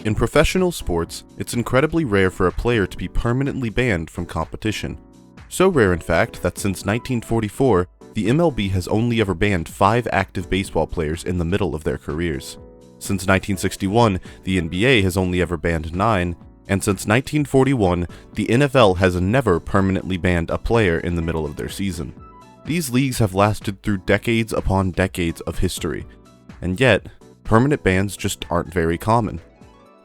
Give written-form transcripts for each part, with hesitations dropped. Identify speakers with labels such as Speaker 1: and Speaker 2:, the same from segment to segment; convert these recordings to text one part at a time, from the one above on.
Speaker 1: In professional sports, it's incredibly rare for a player to be permanently banned from competition. So rare in fact that since 1944, the MLB has only ever banned 5 active baseball players in the middle of their careers. Since 1961, the NBA has only ever banned 9, and since 1941, the NFL has never permanently banned a player in the middle of their season. These leagues have lasted through decades upon decades of history, and yet, permanent bans just aren't very common.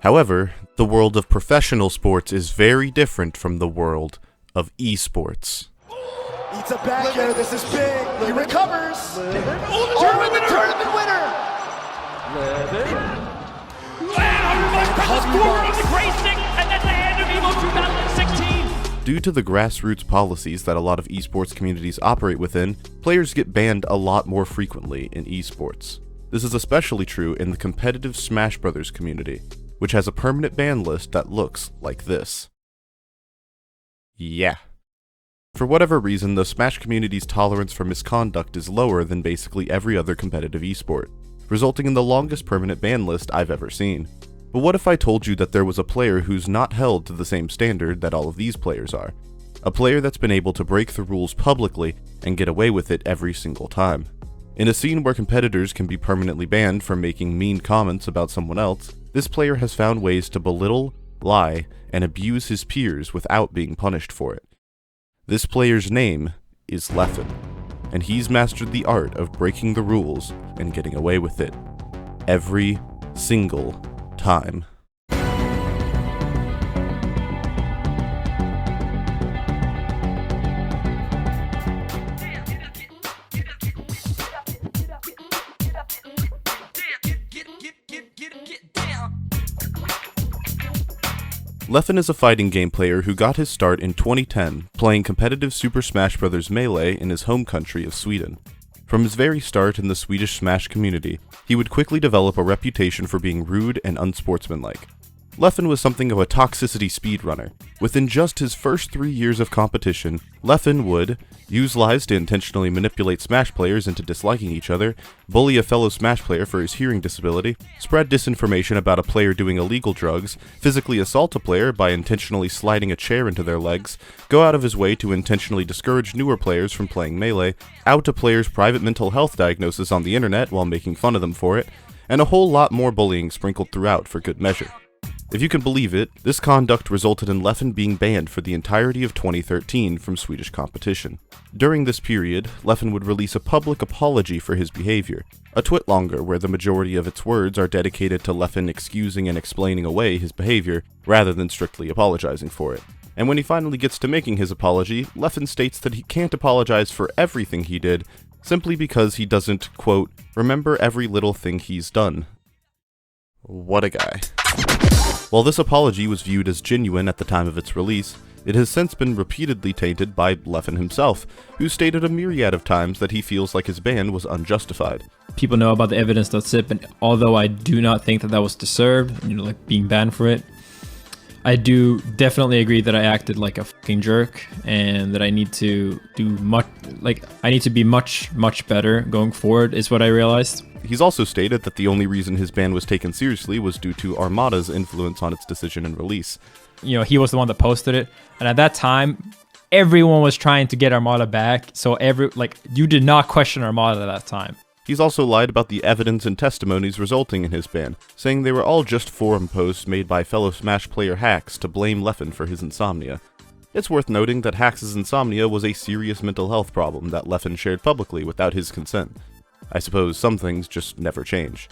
Speaker 1: However, the world of professional sports is very different from the world of esports.
Speaker 2: Eats a back here, this is big. He recovers.
Speaker 3: Oh, the tournament winner!
Speaker 4: And presses forward on the gray stick, and that's the end of EVO 2016.
Speaker 1: Due to the grassroots policies that a lot of esports communities operate within, players get banned a lot more frequently in esports. This is especially true in the competitive Smash Bros. Community, which has a permanent ban list that looks like this. Yeah. For whatever reason, the Smash community's tolerance for misconduct is lower than basically every other competitive esport, resulting in the longest permanent ban list I've ever seen. But what if I told you that there was a player who's not held to the same standard that all of these players are? A player that's been able to break the rules publicly and get away with it every single time. In a scene where competitors can be permanently banned from making mean comments about someone else, this player has found ways to belittle, lie, and abuse his peers without being punished for it. This player's name is Leffen, and he's mastered the art of breaking the rules and getting away with it. Every single time. Leffen is a fighting game player who got his start in 2010 playing competitive Super Smash Bros. Melee in his home country of Sweden. From his very start in the Swedish Smash community, he would quickly develop a reputation for being rude and unsportsmanlike. Leffen was something of a toxicity speedrunner. Within just his first 3 years of competition, Leffen would use lies to intentionally manipulate Smash players into disliking each other, bully a fellow Smash player for his hearing disability, spread disinformation about a player doing illegal drugs, physically assault a player by intentionally sliding a chair into their legs, go out of his way to intentionally discourage newer players from playing Melee, out a player's private mental health diagnosis on the internet while making fun of them for it, and a whole lot more bullying sprinkled throughout for good measure. If you can believe it, this conduct resulted in Leffen being banned for the entirety of 2013 from Swedish competition. During this period, Leffen would release a public apology for his behavior, a twit longer where the majority of its words are dedicated to Leffen excusing and explaining away his behavior rather than strictly apologizing for it. And when he finally gets to making his apology, Leffen states that he can't apologize for everything he did, simply because he doesn't, quote, remember every little thing he's done. What a guy. While this apology was viewed as genuine at the time of its release, it has since been repeatedly tainted by Leffen himself, who stated a myriad of times that he feels like his ban was unjustified.
Speaker 5: People know about the evidence.zip, and although I do not think that was deserved, like being banned for it, I do definitely agree that I acted like a fucking jerk, and that I need to do I need to be much better going forward, is what I realized.
Speaker 1: He's also stated that the only reason his ban was taken seriously was due to Armada's influence on its decision and release.
Speaker 5: He was the one that posted it, and at that time, everyone was trying to get Armada back, so you did not question Armada at that time.
Speaker 1: He's also lied about the evidence and testimonies resulting in his ban, saying they were all just forum posts made by fellow Smash player Hacks to blame Leffen for his insomnia. It's worth noting that Hacks' insomnia was a serious mental health problem that Leffen shared publicly without his consent. I suppose some things just never change.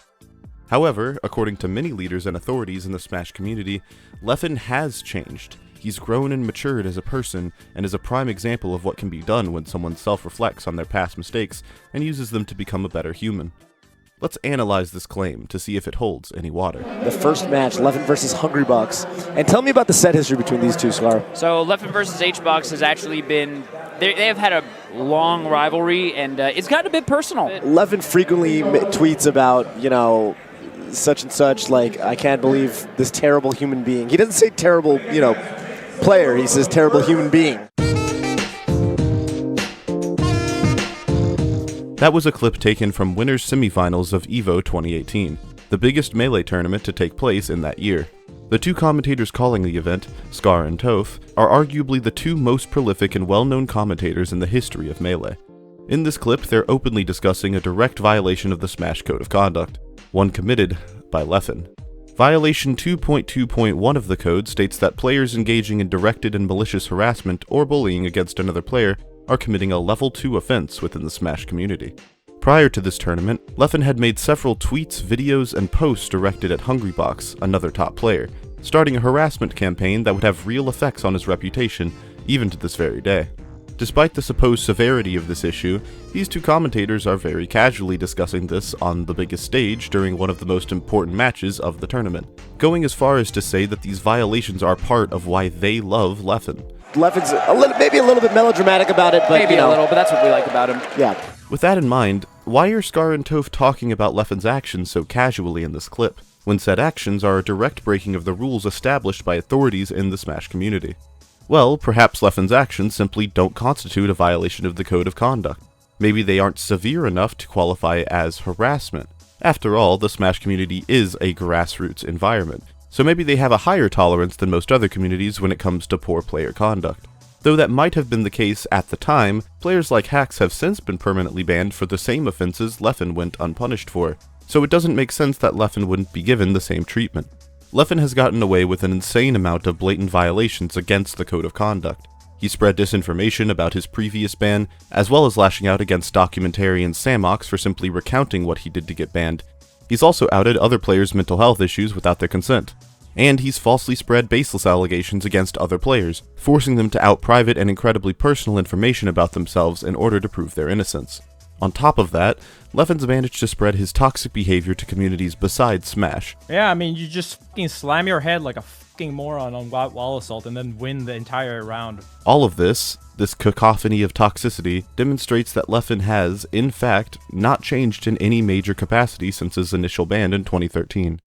Speaker 1: However, according to many leaders and authorities in the Smash community, Leffen has changed. He's grown and matured as a person, and is a prime example of what can be done when someone self-reflects on their past mistakes and uses them to become a better human. Let's analyze this claim to see if it holds any water.
Speaker 2: The first match, Leffen versus hungrybox. And tell me about the set history between these two, Scar.
Speaker 3: So Leffen versus hbox has actually been, they have had a long rivalry, and it's gotten a bit personal.
Speaker 2: Leffen frequently tweets about, such and such, like, I can't believe this terrible human being. He doesn't say terrible, player, he says terrible human being.
Speaker 1: That was a clip taken from winners semifinals of EVO 2018, the biggest Melee tournament to take place in that year. The two commentators calling the event, Scar and Toph, are arguably the two most prolific and well-known commentators in the history of Melee. In this clip, they're openly discussing a direct violation of the Smash Code of Conduct, one committed by Leffen. Violation 2.2.1 of the code states that players engaging in directed and malicious harassment or bullying against another player are committing a Level 2 offense within the Smash community. Prior to this tournament, Leffen had made several tweets, videos, and posts directed at hungrybox, another top player, starting a harassment campaign that would have real effects on his reputation, even to this very day. Despite the supposed severity of this issue, these two commentators are very casually discussing this on the biggest stage during one of the most important matches of the tournament, going as far as to say that these violations are part of why they love Leffen.
Speaker 2: Leffen's maybe a little bit melodramatic about it, but
Speaker 3: Maybe a little, but that's what we like about him.
Speaker 2: Yeah.
Speaker 1: With that in mind, why are Scar and Toph talking about Leffen's actions so casually in this clip, when said actions are a direct breaking of the rules established by authorities in the Smash community? Well, perhaps Leffen's actions simply don't constitute a violation of the Code of Conduct. Maybe they aren't severe enough to qualify as harassment. After all, the Smash community is a grassroots environment, so maybe they have a higher tolerance than most other communities when it comes to poor player conduct. Though that might have been the case at the time, players like Hacks have since been permanently banned for the same offenses Leffen went unpunished for, so it doesn't make sense that Leffen wouldn't be given the same treatment. Leffen has gotten away with an insane amount of blatant violations against the Code of Conduct. He spread disinformation about his previous ban, as well as lashing out against documentarian Samox for simply recounting what he did to get banned. He's also outed other players' mental health issues without their consent. And he's falsely spread baseless allegations against other players, forcing them to out private and incredibly personal information about themselves in order to prove their innocence. On top of that, Leffen's managed to spread his toxic behavior to communities besides Smash.
Speaker 6: Yeah, I mean, you just fucking slam your head like a fucking moron on wall assault and then win the entire round.
Speaker 1: All of this cacophony of toxicity, demonstrates that Leffen has, in fact, not changed in any major capacity since his initial ban in 2013.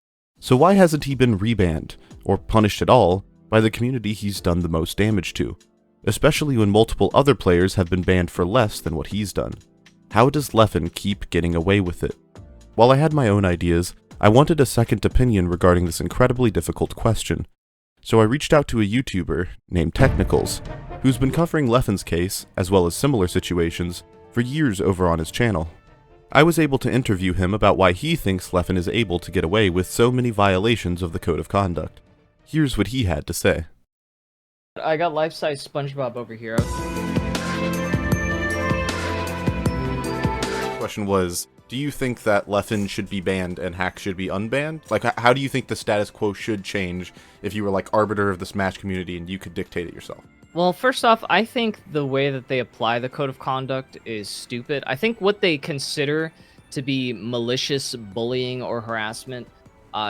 Speaker 1: So why hasn't he been rebanned, or punished at all, by the community he's done the most damage to? Especially when multiple other players have been banned for less than what he's done. How does Leffen keep getting away with it? While I had my own ideas, I wanted a second opinion regarding this incredibly difficult question. So I reached out to a YouTuber named chnicals, who's been covering Leffen's case, as well as similar situations, for years over on his channel. I was able to interview him about why he thinks Leffen is able to get away with so many violations of the Code of Conduct. Here's what he had to say.
Speaker 7: I got life-size SpongeBob over here.
Speaker 1: Question was, do you think that Leffen should be banned and Hack should be unbanned? Like, how do you think the status quo should change if you were like arbiter of the Smash community and you could dictate it yourself?
Speaker 7: Well, first off, I think the way that they apply the Code of Conduct is stupid. I think what they consider to be malicious bullying or harassment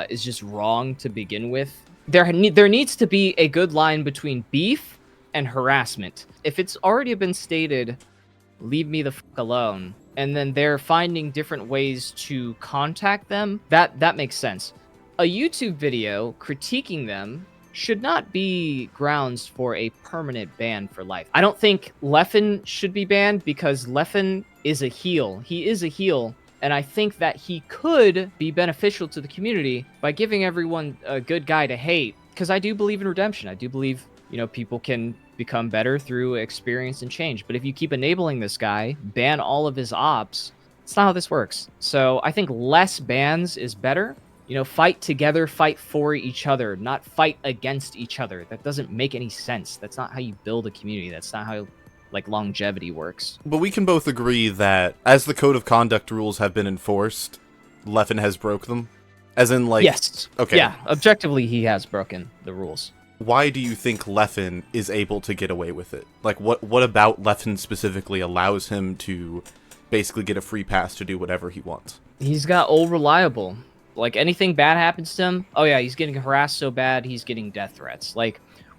Speaker 7: is just wrong to begin with. There needs to be a good line between beef and harassment. If it's already been stated, leave me the fuck alone, and then they're finding different ways to contact them, that makes sense. A YouTube video critiquing them should not be grounds for a permanent ban for life. I don't think Leffen should be banned because Leffen is a heel. He is a heel, and I think that he could be beneficial to the community by giving everyone a good guy to hate, because I do believe in redemption. I do believe, people can become better through experience and change. But if you keep enabling this guy, ban all of his ops, it's not how this works. So I think less bans is better. Fight together, fight for each other, not fight against each other. That doesn't make any sense. That's not how you build a community. That's not how, longevity works.
Speaker 1: But we can both agree that as the Code of Conduct rules have been enforced, Leffen has broke them? As in,
Speaker 7: Yes.
Speaker 1: Okay.
Speaker 7: Yeah, objectively, he has broken the rules.
Speaker 1: Why do you think Leffen is able to get away with it? What about Leffen specifically allows him to basically get a free pass to do whatever he wants?
Speaker 7: He's got old reliable. Anything bad happens to him, oh yeah, he's getting harassed so bad, he's getting death threats.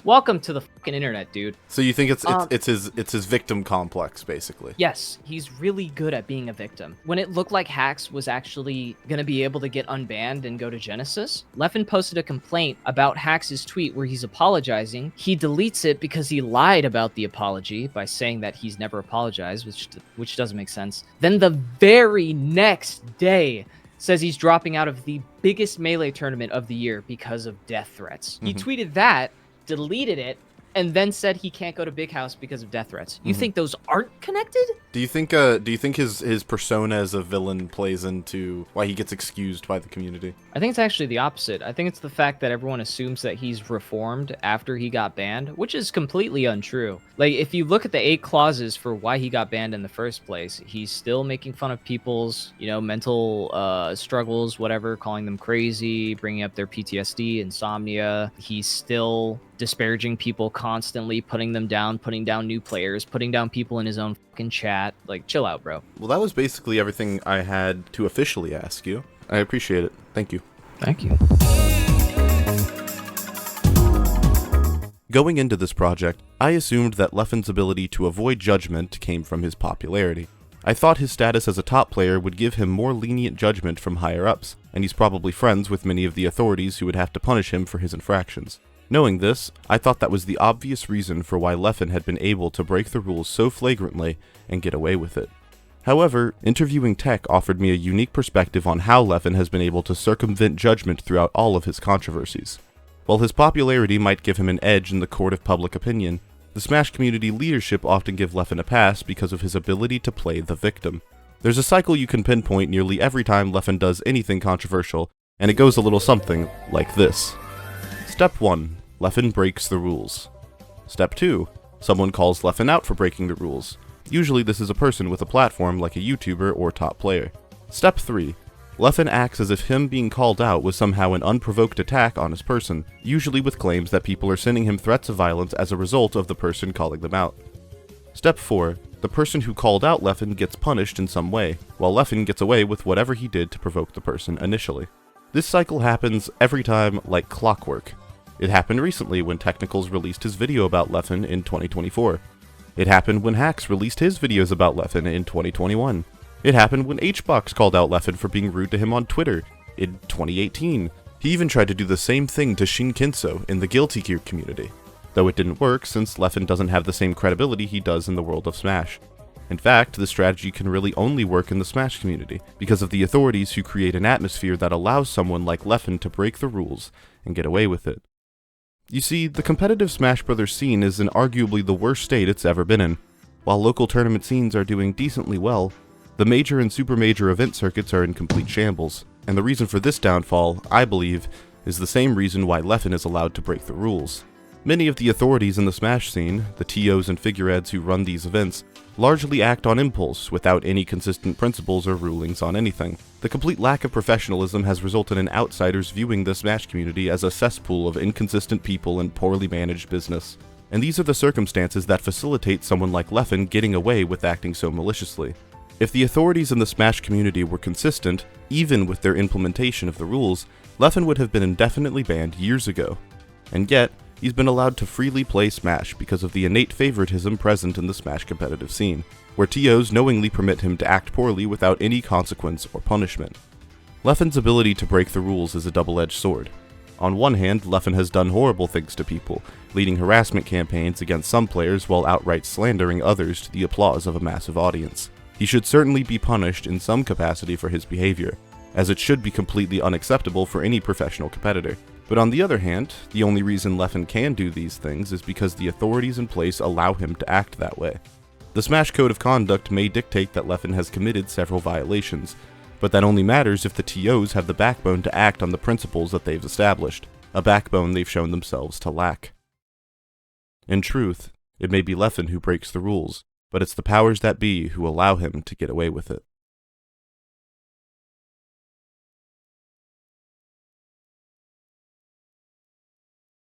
Speaker 7: Welcome to the fucking internet, dude.
Speaker 1: So you think it's his victim complex, basically?
Speaker 7: Yes, he's really good at being a victim. When it looked like Hacks was actually gonna be able to get unbanned and go to Genesis, Leffen posted a complaint about Hacks' tweet where he's apologizing. He deletes it because he lied about the apology by saying that he's never apologized, which doesn't make sense. Then the very next day, says he's dropping out of the biggest Melee tournament of the year because of death threats. He tweeted that, deleted it, and then said he can't go to Big House because of death threats. You think those aren't connected?
Speaker 1: Do you think his persona as a villain plays into why he gets excused by the community?
Speaker 7: I think it's actually the opposite. I think it's the fact that everyone assumes that he's reformed after he got banned, which is completely untrue. Like, if you look at the 8 clauses for why he got banned in the first place, he's still making fun of people's, mental struggles, whatever, calling them crazy, bringing up their PTSD, insomnia. He's still disparaging people constantly, putting them down, putting down new players, putting down people in his own fucking chat. Like, chill out, bro.
Speaker 1: Well, that was basically everything I had to officially ask you. I appreciate it. Thank you.
Speaker 7: Thank you.
Speaker 1: Going into this project, I assumed that Leffen's ability to avoid judgment came from his popularity. I thought his status as a top player would give him more lenient judgment from higher-ups, and he's probably friends with many of the authorities who would have to punish him for his infractions. Knowing this, I thought that was the obvious reason for why Leffen had been able to break the rules so flagrantly and get away with it. However, interviewing Tech offered me a unique perspective on how Leffen has been able to circumvent judgment throughout all of his controversies. While his popularity might give him an edge in the court of public opinion, the Smash community leadership often give Leffen a pass because of his ability to play the victim. There's a cycle you can pinpoint nearly every time Leffen does anything controversial, and it goes a little something like this. Step 1. Leffen breaks the rules. Step 2. Someone calls Leffen out for breaking the rules. Usually this is a person with a platform like a YouTuber or top player. Step 3. Leffen acts as if him being called out was somehow an unprovoked attack on his person, usually with claims that people are sending him threats of violence as a result of the person calling them out. Step 4. The person who called out Leffen gets punished in some way, while Leffen gets away with whatever he did to provoke the person initially. This cycle happens every time like clockwork. It happened recently when chnicals released his video about Leffen in 2024. It happened when Hacks released his videos about Leffen in 2021. It happened when hbox called out Leffen for being rude to him on Twitter in 2018. He even tried to do the same thing to Shinkinso in the Guilty Gear community, though it didn't work since Leffen doesn't have the same credibility he does in the world of Smash. In fact, this strategy can really only work in the Smash community, because of the authorities who create an atmosphere that allows someone like Leffen to break the rules and get away with it. You see, the competitive Smash Bros. Scene is in arguably the worst state it's ever been in. While local tournament scenes are doing decently well, the major and super major event circuits are in complete shambles, and the reason for this downfall, I believe, is the same reason why Leffen is allowed to break the rules. Many of the authorities in the Smash scene, the TOs and figureheads who run these events, largely act on impulse without any consistent principles or rulings on anything. The complete lack of professionalism has resulted in outsiders viewing the Smash community as a cesspool of inconsistent people and poorly managed business. And these are the circumstances that facilitate someone like Leffen getting away with acting so maliciously. If the authorities in the Smash community were consistent, even with their implementation of the rules, Leffen would have been indefinitely banned years ago. And yet, he's been allowed to freely play Smash because of the innate favoritism present in the Smash competitive scene, where TOs knowingly permit him to act poorly without any consequence or punishment. Leffen's ability to break the rules is a double-edged sword. On one hand, Leffen has done horrible things to people, leading harassment campaigns against some players while outright slandering others to the applause of a massive audience. He should certainly be punished in some capacity for his behavior, as it should be completely unacceptable for any professional competitor. But on the other hand, the only reason Leffen can do these things is because the authorities in place allow him to act that way. The Smash Code of Conduct may dictate that Leffen has committed several violations, but that only matters if the TOs have the backbone to act on the principles that they've established, a backbone they've shown themselves to lack. In truth, it may be Leffen who breaks the rules, but it's the powers that be who allow him to get away with it.